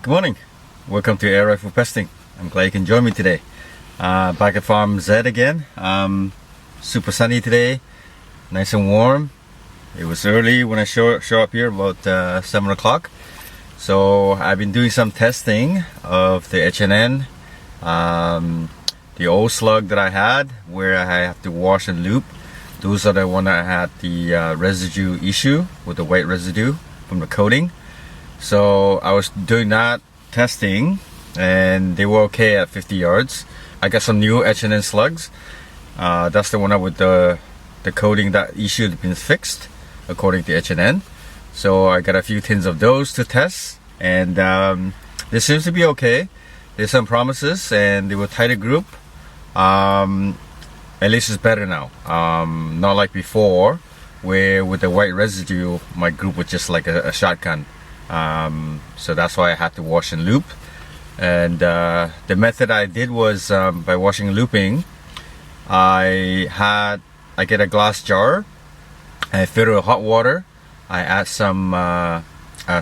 Good morning. Welcome to Air Rifle Pesting. I'm glad you can join me today. Back at Farm Z again. Super sunny today, nice and warm. It was early when I show up here, about 7 o'clock. So I've been doing some testing of the H&N, the old slug that I had, where I have to wash and lube. Those are the one that had the residue issue with the white residue from the coating. So I was doing that testing and they were okay at 50 yards. I got some new H&N slugs. That's the one with the coating that issue had been fixed according to H&N. So I got a few tins of those to test, and this seems to be okay. There's some promises and they were tighter group. At least it's better now. Not like before, where with the white residue my group was just like a shotgun. So that's why I had to wash and lube. And the method I did was by washing and looping. I get a glass jar, I fill it with hot water, I add some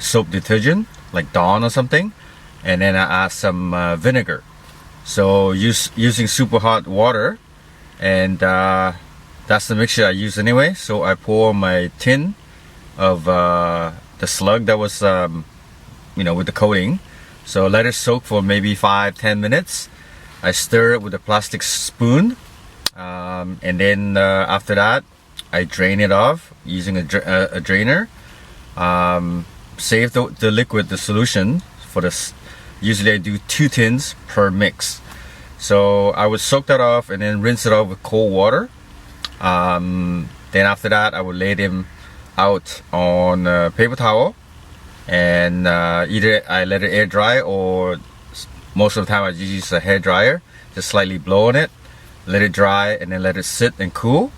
soap detergent like Dawn or something, and then I add some vinegar. So using super hot water, and that's the mixture I use anyway. So I pour my tin of the slug that was with the coating. So let it soak for maybe 5-10 minutes. I stir it with a plastic spoon, and then after that I drain it off using a drainer. Save the liquid, the solution for this. Usually I do 2 tins per mix. So I would soak that off and then rinse it off with cold water. Then after that I would lay them out on a paper towel, and either I let it air dry, or most of the time I just use a hair dryer, just slightly blow on it, let it dry, and then let it sit and cool.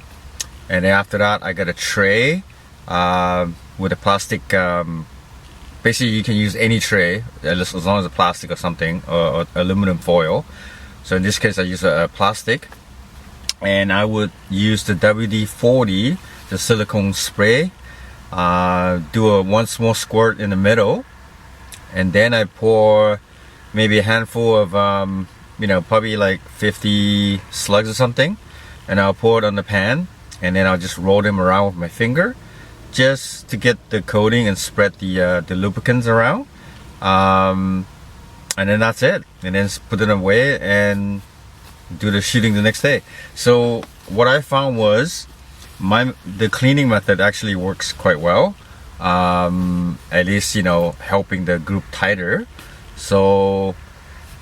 And then after that I got a tray with a plastic, basically you can use any tray as long as it's plastic or something, or aluminum foil. So in this case I use a plastic, and I would use the WD-40, the silicone spray. Do one small squirt in the middle, and then I pour maybe a handful of probably like 50 slugs or something, and I'll pour it on the pan, and then I'll just roll them around with my finger just to get the coating and spread the lubricants around, and then that's it, and then put it away and do the shooting the next day. So what I found was the cleaning method actually works quite well, at least helping the group tighter. So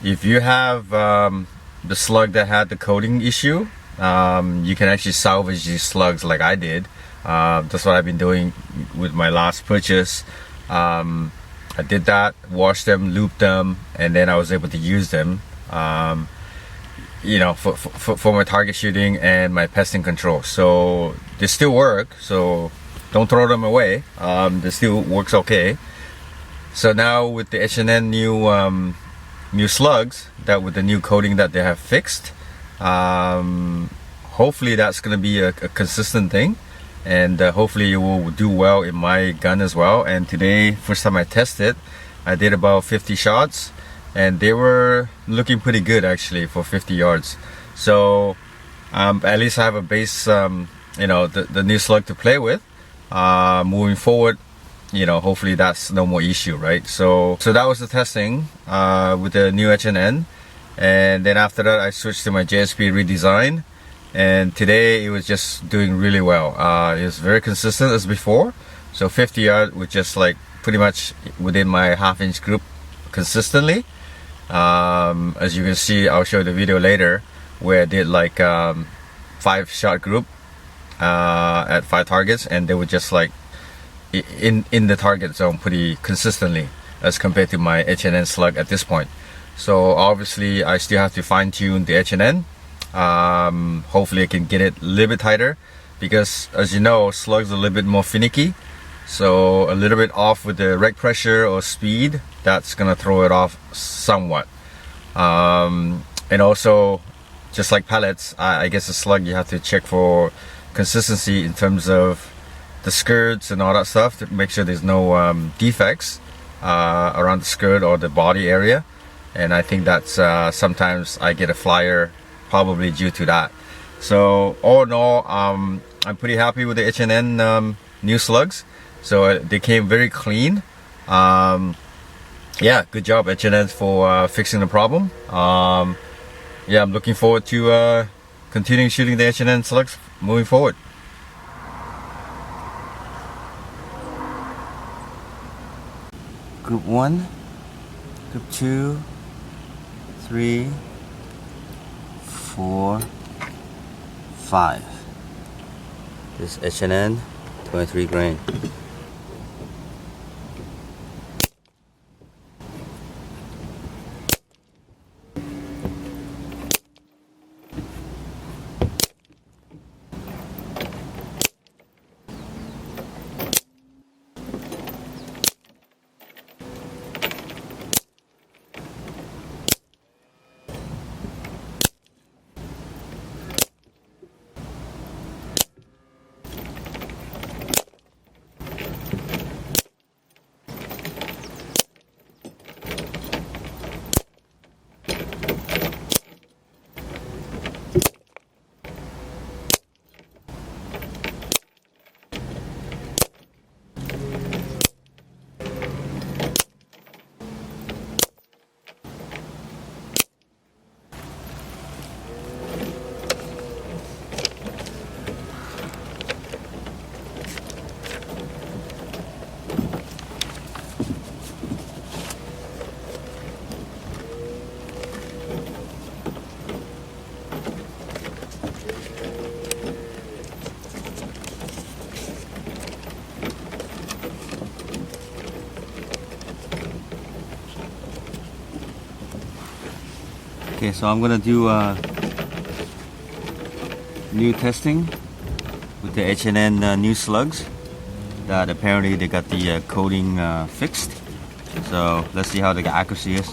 if you have the slug that had the coating issue, you can actually salvage these slugs like I did. That's what I've been doing with my last purchase. I did that, washed them, looped them, and then I was able to use them for my target shooting and my pesting control. So they still work, so don't throw them away. They still works okay. So now with the H&N new slugs, that with the new coating that they have fixed, hopefully that's gonna be a consistent thing, and hopefully it will do well in my gun as well. And today, first time I tested, I did about 50 shots, and they were looking pretty good actually for 50 yards. So at least I have a base, the new slug to play with. Moving forward, hopefully that's no more issue, right? So that was the testing with the new H&N, and then after that I switched to my JSP redesign, and today it was just doing really well. It was very consistent as before. So 50 yards was just like pretty much within my half-inch group consistently. As you can see, I'll show the video later where I did like 5-shot group at 5 targets, and they were just like in the target zone pretty consistently as compared to my H&N slug at this point. So obviously I still have to fine-tune the H&N. Hopefully I can get it a little bit tighter, because as you know, slugs are a little bit more finicky. So a little bit off with the reg pressure or speed, that's gonna throw it off somewhat. And also, just like pellets, I guess a slug you have to check for consistency in terms of the skirts and all that stuff to make sure there's no defects. around the skirt or the body area, and I think that's sometimes I get a flyer probably due to that. So all in all, I'm pretty happy with the H&N new slugs. So they came very clean. Yeah, good job H&N for fixing the problem. Yeah, I'm looking forward to continuing shooting the H&N slugs moving forward. Group 1, Group 2, 3, 4, 5. This H&N 23 grain. Okay, so I'm gonna do new testing with the H&N new slugs that apparently they got the coating fixed. So let's see how the accuracy is.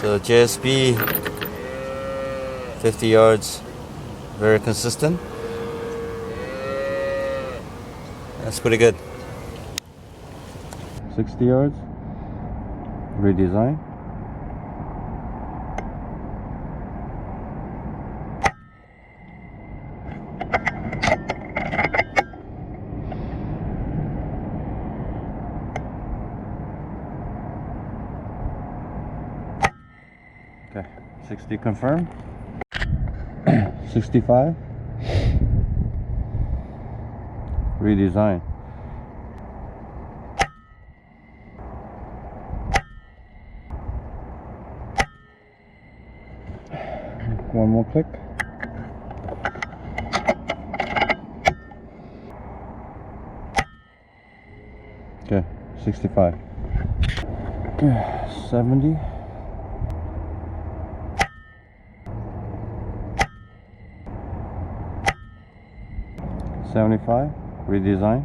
So JSP 50 yards, very consistent. That's pretty good. 60 yards, redesign. Okay, 60 confirmed. 65 redesign. One more click. 65. 70. 75. Redesign.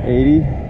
80.